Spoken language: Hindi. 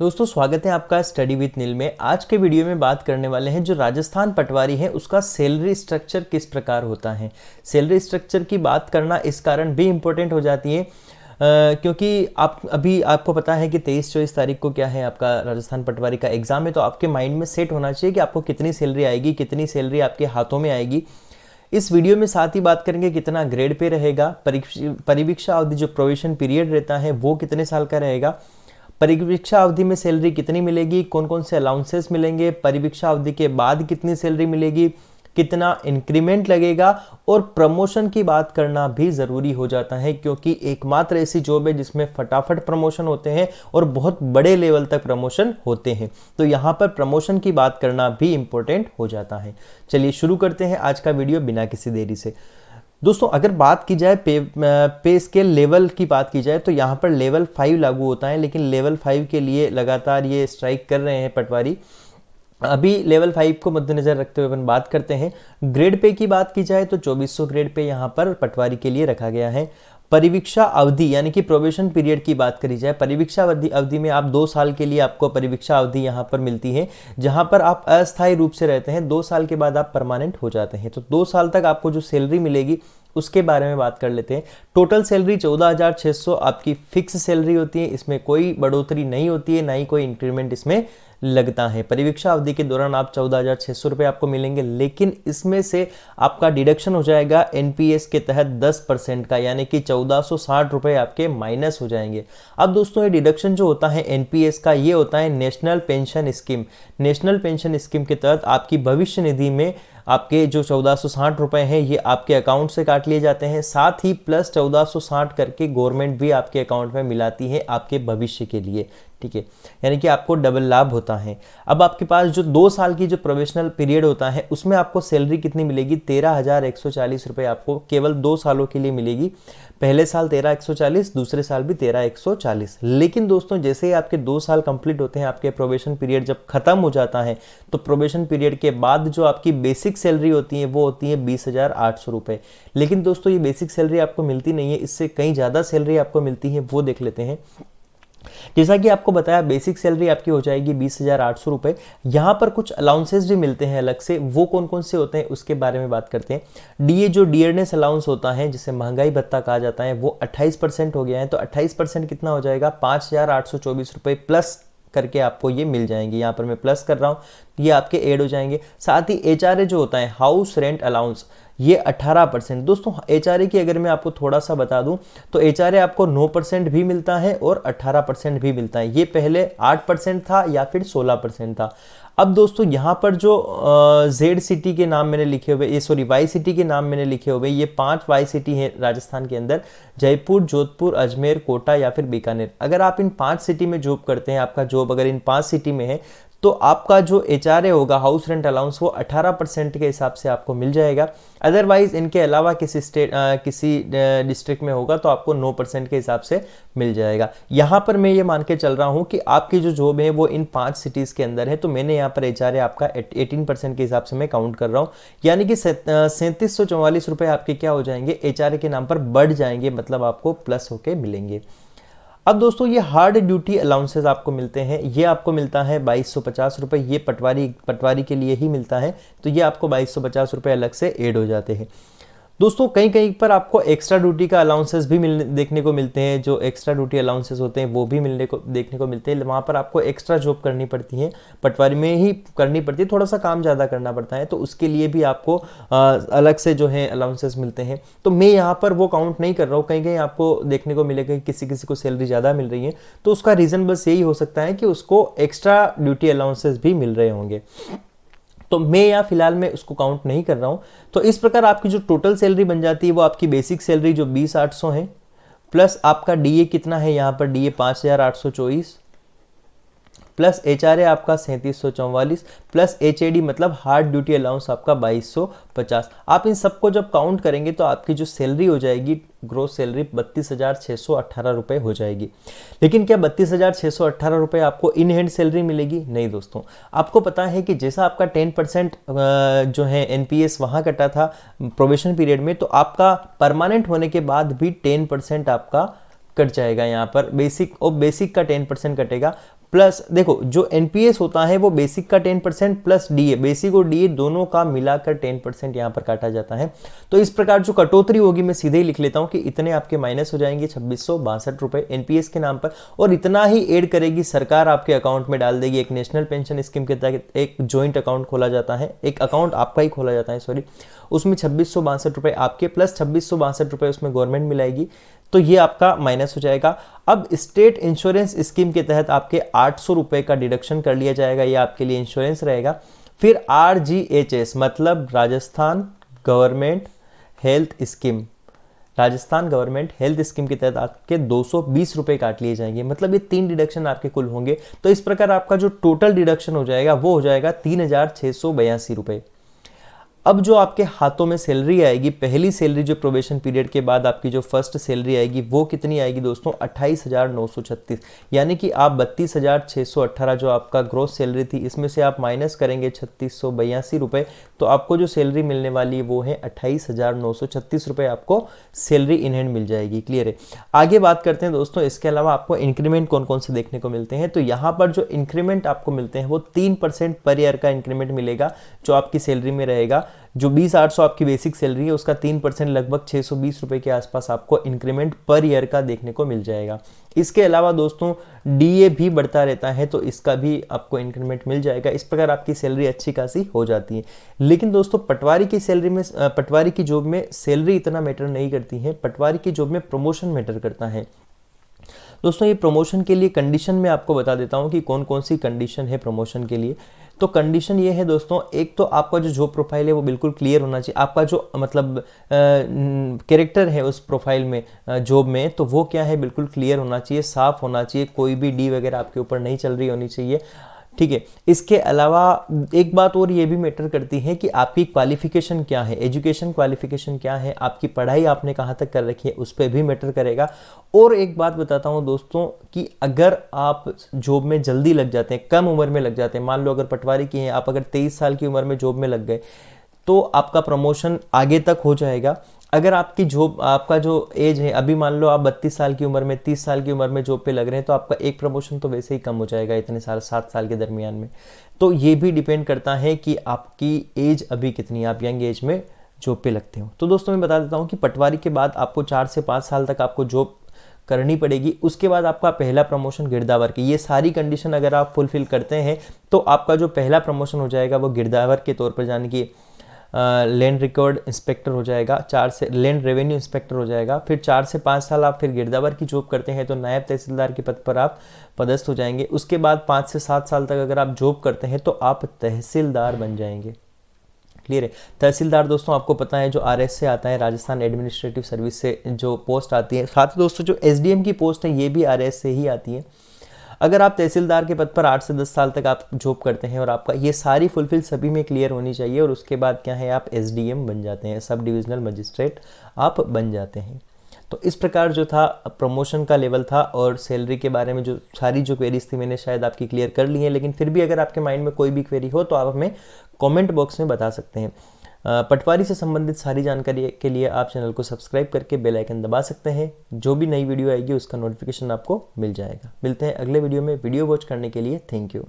दोस्तों स्वागत है आपका स्टडी विथ नील में। आज के वीडियो में बात करने वाले हैं जो राजस्थान पटवारी है उसका सैलरी स्ट्रक्चर किस प्रकार होता है। सैलरी स्ट्रक्चर की बात करना इस कारण भी इम्पोर्टेंट हो जाती है क्योंकि आपको पता है कि 23-24 तारीख को क्या है, आपका राजस्थान पटवारी का एग्जाम है। तो आपके माइंड में सेट होना चाहिए कि आपको कितनी सैलरी आएगी, कितनी सैलरी आपके हाथों में आएगी। इस वीडियो में साथ ही बात करेंगे कितना ग्रेड पे रहेगा, परिवीक्षा अवधि जो प्रोविजन पीरियड रहता है वो कितने साल का रहेगा, परिवीक्षा अवधि में सैलरी कितनी मिलेगी, कौन कौन से अलाउंसेस मिलेंगे, परिवीक्षा अवधि के बाद कितनी सैलरी मिलेगी, कितना इंक्रीमेंट लगेगा, और प्रमोशन की बात करना भी ज़रूरी हो जाता है क्योंकि एकमात्र ऐसी जॉब है जिसमें फटाफट प्रमोशन होते हैं और बहुत बड़े लेवल तक प्रमोशन होते हैं। तो यहाँ पर प्रमोशन की बात करना भी इम्पोर्टेंट हो जाता है। चलिए शुरू करते हैं आज का वीडियो बिना किसी देरी से। दोस्तों अगर बात की जाए पे स्केल लेवल की बात की जाए तो यहाँ पर लेवल 5 लागू होता है, लेकिन लेवल 5 के लिए लगातार ये स्ट्राइक कर रहे हैं पटवारी। अभी लेवल 5 को मद्देनजर रखते हुए अपन बात करते हैं। ग्रेड पे की बात की जाए तो 2400 ग्रेड पे यहाँ पर पटवारी के लिए रखा गया है। परिवीक्षा अवधि यानी कि प्रोबेशन पीरियड की बात करी जाए, परिवीक्षा अवधि में आप 2 साल के लिए आपको परिवीक्षा अवधि यहाँ पर मिलती है, जहाँ पर आप अस्थायी रूप से रहते हैं। 2 साल के बाद आप परमानेंट हो जाते हैं। तो 2 साल तक आपको जो सैलरी मिलेगी उसके बारे में बात कर लेते हैं। टोटल सैलरी 14,600 आपकी फिक्स सैलरी होती है, इसमें कोई बढ़ोतरी नहीं होती है, ना ही कोई इंक्रीमेंट इसमें लगता है। परिवीक्षा अवधि के दौरान आप 14,600 रुपये आपको मिलेंगे, लेकिन इसमें से आपका डिडक्शन हो जाएगा एनपीएस के तहत 10% का, यानी कि 1460 रुपये आपके माइनस हो जाएंगे। अब दोस्तों ये डिडक्शन जो होता है एनपीएस का, ये होता है national pension scheme. National pension scheme के तहत आपकी भविष्य निधि में आपके जो 1460 रुपये हैं ये आपके अकाउंट से काट लिए जाते हैं, साथ ही प्लस 1460 करके गवर्नमेंट भी आपके अकाउंट में मिलाती है आपके भविष्य के लिए। ठीक है, यानी कि आपको डबल लाभ होता है। अब आपके पास जो 2 साल की जो प्रोबेशनल पीरियड होता है उसमें आपको सैलरी कितनी मिलेगी, 13,140 रुपये आपको केवल 2 सालों के लिए मिलेगी। पहले साल 13,140, दूसरे साल भी 13,140। लेकिन दोस्तों जैसे ही आपके 2 साल कंप्लीट होते हैं, आपके प्रोबेशन पीरियड जब खत्म हो जाता है, तो प्रोबेशन पीरियड के बाद जो आपकी बेसिक सैलरी होती है वो होती है 20,800 रुपये। लेकिन दोस्तों ये बेसिक सैलरी आपको मिलती नहीं है, इससे कहीं ज़्यादा सैलरी आपको मिलती है, वो देख लेते हैं। जैसा कि आपको बताया बेसिक सैलरी आपकी हो जाएगी 20,800 रुपये। यहाँ पर कुछ अलाउंसेस भी मिलते हैं अलग से, वो कौन कौन से होते हैं उसके बारे में बात करते हैं। डीए जो डियरनेस अलाउंस होता है, जिसे महंगाई भत्ता कहा जाता है, वो 28% हो गया है। तो 28% कितना हो जाएगा, 5,824 रुपये प्लस करके आपको ये मिल जाएंगे। यहाँ पर मैं प्लस कर रहा हूँ, ये आपके ऐड हो जाएंगे। साथ ही एचआरए जो होता है, हाउस रेंट अलाउंस, ये 18%। दोस्तों एचआरए की अगर मैं आपको थोड़ा सा बता दूं तो एचआरए आपको 9% भी मिलता है और 18% भी मिलता है। ये पहले 8% था या फिर 16% था। अब दोस्तों यहाँ पर जो जेड सिटी के नाम मैंने लिखे हुए, ये सॉरी वाई सिटी के नाम मैंने लिखे हुए, ये 5 वाई सिटी हैं राजस्थान के अंदर, जयपुर, जोधपुर, अजमेर, कोटा या फिर बीकानेर। अगर आप इन 5 सिटी में जॉब करते हैं, आपका जॉब अगर इन 5 सिटी में है, तो आपका जो एचआरए होगा, हाउस रेंट अलाउंस, वो 18% के हिसाब से आपको मिल जाएगा। अदरवाइज इनके अलावा किसी डिस्ट्रिक्ट में होगा तो आपको 9% के हिसाब से मिल जाएगा। यहाँ पर मैं ये मान के चल रहा हूँ कि आपकी जो जॉब है वो इन 5 सिटीज़ के अंदर है, तो मैंने यहाँ पर एचआरए आपका 18% के हिसाब से मैं काउंट कर रहा हूँ, यानी कि 3744 रुपये आपके क्या हो जाएंगे, एचआरए के नाम पर बढ़ जाएंगे, मतलब आपको प्लस होके मिलेंगे। अब दोस्तों ये हार्ड ड्यूटी अलाउंसेस आपको मिलते हैं, ये आपको मिलता है 2250 रुपये। ये पटवारी के लिए ही मिलता है, तो ये आपको 2250 रुपये अलग से ऐड हो जाते हैं। दोस्तों कहीं कहीं पर आपको एक्स्ट्रा ड्यूटी का अलाउंसेस भी देखने को मिलते हैं। जो एक्स्ट्रा ड्यूटी अलाउंसेस होते हैं वो भी देखने को मिलते हैं। वहाँ पर आपको एक्स्ट्रा जॉब करनी पड़ती है, पटवारी में ही करनी पड़ती है, थोड़ा सा काम ज़्यादा करना पड़ता है, तो उसके लिए भी आपको अलग से जो है अलाउंसेस मिलते हैं। तो मैं यहाँ पर वो काउंट नहीं कर रहा हूँ। कहीं कहीं आपको देखने को मिलेगा कि किसी किसी को सैलरी ज़्यादा मिल रही है, तो उसका रीज़न बस यही हो सकता है कि उसको एक्स्ट्रा ड्यूटी अलाउंसेस भी मिल रहे होंगे। तो मैं यहाँ फिलहाल में उसको काउंट नहीं कर रहा हूँ। तो इस प्रकार आपकी जो टोटल सैलरी बन जाती है वो आपकी बेसिक सैलरी जो 20,800 है, प्लस आपका डीए कितना है, यहाँ पर डीए 5,824, प्लस एचआरए आपका 3744, प्लस एचएडी मतलब हार्ड ड्यूटी अलाउंस आपका 2250। आप इन सबको जब काउंट करेंगे तो आपकी जो सैलरी हो जाएगी, ग्रोस सैलरी 32,618 रुपये हो जाएगी। लेकिन क्या 32,618 रुपये आपको इन हैंड सैलरी मिलेगी? नहीं दोस्तों, आपको पता है कि जैसा आपका 10% जो है एनपीएस वहाँ कटा था प्रोबेशन पीरियड में, तो आपका परमानेंट होने के बाद भी 10% आपका कट जाएगा यहाँ पर बेसिक, और बेसिक का 10% कटेगा, प्लस देखो जो एनपीएस होता है वो बेसिक का 10% प्लस डीए, बेसिक और डीए दोनों का मिलाकर 10% यहाँ पर काटा जाता है। तो इस प्रकार जो कटौती होगी मैं सीधे ही लिख लेता हूँ कि इतने आपके माइनस हो जाएंगे 2662 रुपये एनपीएस के नाम पर, और इतना ही ऐड करेगी सरकार, आपके अकाउंट में डाल देगी। एक नेशनल पेंशन स्कीम के तहत एक जॉइंट अकाउंट खोला जाता है, एक अकाउंट आपका ही खोला जाता है सॉरी, उसमें 2662 रुपये आपके प्लस 2662 रुपये उसमें गवर्नमेंट मिलाएगी, तो ये आपका माइनस हो जाएगा। अब स्टेट इंश्योरेंस स्कीम के तहत आपके 800 रुपये का डिडक्शन कर लिया जाएगा, ये आपके लिए इंश्योरेंस रहेगा। फिर RGHS मतलब Rajasthan government health scheme, Rajasthan government health scheme के तहत आपके 220 रुपये काट लिए जाएंगे, मतलब ये 3 डिडक्शन आपके कुल होंगे। तो इस प्रकार आपका जो टोटल डिडक्शन हो जाएगा वो हो जाएगा 3682 रुपये। अब जो आपके हाथों में सैलरी आएगी, पहली सैलरी जो प्रोबेशन पीरियड के बाद आपकी जो फर्स्ट सैलरी आएगी वो कितनी आएगी दोस्तों, 28,936, यानी कि आप 32,618 जो आपका ग्रोस सैलरी थी इसमें से आप माइनस करेंगे 3682 रुपये, तो आपको जो सैलरी मिलने वाली है वो है 28,936 रुपये आपको सैलरी इन हैंड मिल जाएगी। क्लियर है। आगे बात करते हैं दोस्तों, इसके अलावा आपको इंक्रीमेंट कौन कौन से देखने को मिलते हैं। तो यहाँ पर जो इंक्रीमेंट आपको मिलते हैं वो 3% पर ईयर का इंक्रीमेंट मिलेगा जो आपकी सैलरी में रहेगा। जो 20,800 आपकी बेसिक सैलरी है उसका 3% लगभग 620 रुपये के आसपास आपको इंक्रीमेंट पर ईयर का देखने को मिल जाएगा। इसके अलावा दोस्तों डीए भी बढ़ता रहता है तो इसका भी आपको इंक्रीमेंट मिल जाएगा। इस प्रकार आपकी सैलरी अच्छी खासी हो जाती है। लेकिन दोस्तों पटवारी की सैलरी में, पटवारी की जॉब में सैलरी इतना मैटर नहीं करती है, पटवारी की जॉब में प्रमोशन मैटर करता है। दोस्तों ये प्रमोशन के लिए कंडीशन मैं आपको बता देता हूँ कि कौन कौन सी कंडीशन है प्रमोशन के लिए। तो कंडीशन ये है दोस्तों, एक तो आपका जो जॉब प्रोफाइल है वो बिल्कुल क्लियर होना चाहिए, आपका जो मतलब कैरेक्टर है उस प्रोफाइल में जॉब में, तो वो क्या है बिल्कुल क्लियर होना चाहिए, साफ होना चाहिए, कोई भी डी वगैरह आपके ऊपर नहीं चल रही होनी चाहिए। ठीक है। इसके अलावा एक बात और ये भी मैटर करती है कि आपकी क्वालिफिकेशन क्या है, एजुकेशन क्वालिफिकेशन क्या है, आपकी पढ़ाई आपने कहाँ तक कर रखी है उस पर भी मैटर करेगा। और एक बात बताता हूँ दोस्तों कि अगर आप जॉब में जल्दी लग जाते हैं, कम उम्र में लग जाते हैं, मान लो अगर पटवारी की हैं आप, अगर 23 साल की उम्र में जॉब में लग गए तो आपका प्रमोशन आगे तक हो जाएगा। अगर आपकी जॉब, आपका जो एज है, अभी मान लो आप 32 साल की उम्र में, 30 साल की उम्र में जॉब पे लग रहे हैं, तो आपका एक प्रमोशन तो वैसे ही कम हो जाएगा इतने साल, 7 साल के दरमियान में। तो ये भी डिपेंड करता है कि आपकी एज अभी कितनी है, आप यंग एज में जॉब पे लगते हो। तो दोस्तों मैं बता देता हूँ कि पटवारी के बाद आपको 4 से 5 साल तक आपको जॉब करनी पड़ेगी। उसके बाद आपका पहला प्रमोशन गिरदावर की, ये सारी कंडीशन अगर आप फुलफिल करते हैं तो आपका जो पहला प्रमोशन हो जाएगा वो गिरदावर के तौर पर, यानी कि लैंड रिकॉर्ड इंस्पेक्टर हो जाएगा, 4 से लैंड रेवेन्यू इंस्पेक्टर हो जाएगा। फिर 4 से 5 साल आप फिर गिरदावर की जॉब करते हैं तो नायब तहसीलदार के पद पर आप पदस्थ हो जाएंगे। उसके बाद 5 से 7 साल तक अगर आप जॉब करते हैं तो आप तहसीलदार बन जाएंगे। क्लियर है। तहसीलदार दोस्तों आपको पता है जो RS से आता है, राजस्थान एडमिनिस्ट्रेटिव सर्विस से जो पोस्ट आती है। साथ ही दोस्तों जो SDM की पोस्ट है ये भी RS से ही आती है। अगर आप तहसीलदार के पद पर 8 से 10 साल तक आप जॉब करते हैं और आपका ये सारी फुलफिल सभी में क्लियर होनी चाहिए, और उसके बाद क्या है आप SDM बन जाते हैं, सब डिविजनल मजिस्ट्रेट आप बन जाते हैं। तो इस प्रकार जो था प्रमोशन का लेवल था, और सैलरी के बारे में जो सारी जो क्वेरीज थी मैंने शायद आपकी क्लियर कर ली है। लेकिन फिर भी अगर आपके माइंड में कोई भी क्वेरी हो तो आप हमें कमेंट बॉक्स में बता सकते हैं। पटवारी से संबंधित सारी जानकारी के लिए आप चैनल को सब्सक्राइब करके बेल आइकन दबा सकते हैं। जो भी नई वीडियो आएगी उसका नोटिफिकेशन आपको मिल जाएगा। मिलते हैं अगले वीडियो में। वीडियो वॉच करने के लिए थैंक यू।